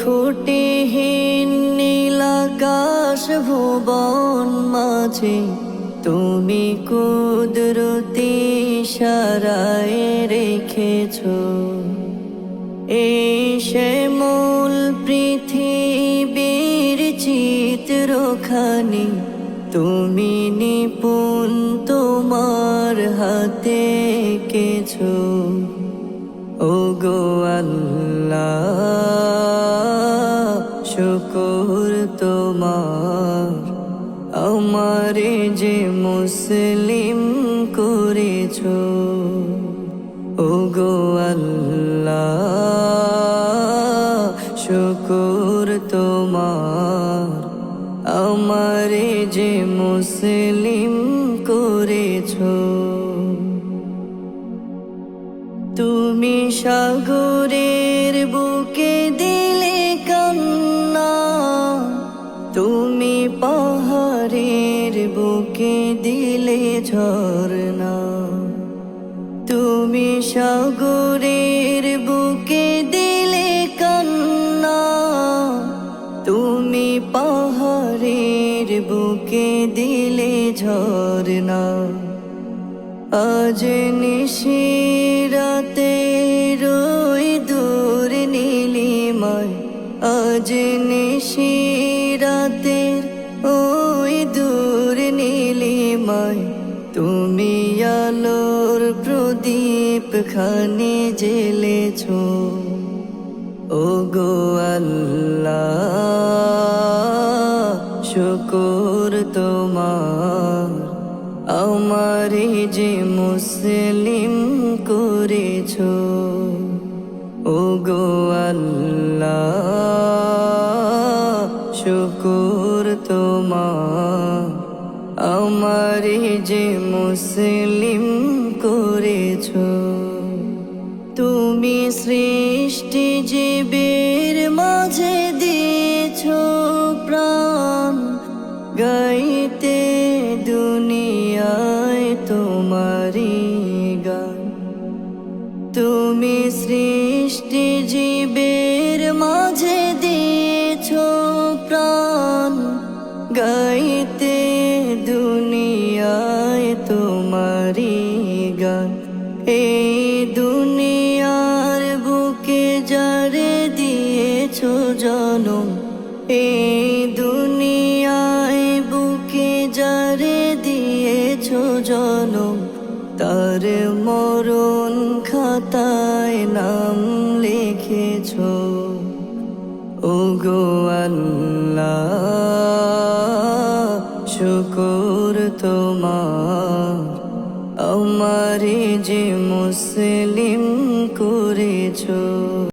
খুঁটিহীন নীলাকাশ ভুবন মাঝে তুমি কুদরতি ইশারায় রেখেছো এই শ্যামল পৃথিবীর চিত্রখানি তুমি নিপুণ তোমার হাতে এঁকেছো। ওগো আল্লাহ শুকর তোমার আমারে যে মুসলিম করেছো। ওগো আল্লাহ শুকর তোমার আমারে যে মুসলিম করেছো। তুমি সাগরের বুকে দিলে কান্না, তুমি পাহাড়ের বুকে দিলে ঝরনা। তুমি সাগরের বুকে দিলে কান্না, তুমি পাহাড়ের বুকে দিলে ঝরনা। আজ নিশিরাতে রই দূর নীলিমায়, আজ নিশিরাতে ওই দূর নীলিমায় তুমি আলোর প্রদীপ খানি জ্বেলেছো। ওগো আল্লাহ শুকর তোমার আমারে যে মুসলিম করেছো। ওগো আল্লাহ শুকর তোমার আমারে যে মুসলিম করেছো। তুমি সৃষ্টি জীবের মাঝে দিয়েছো প্রাণ, গাইতে দুনিয়ায় তোমারি গান। তুমি সৃষ্টি জীবের মাঝে দিয়েছো প্রাণ, গাইতে দুনিয়ায় তোমারি গান। এই দুনিয়ার বুকে যারে দিয়েছো জনম, এই দুনিয়ায় বুকে যারে দিয়েছো জনম, তার মরণ খাতায় নাম লিখেছো। ওগো আল্লাহ শুকর তোমার আমারে যে মুসলিম করেছো।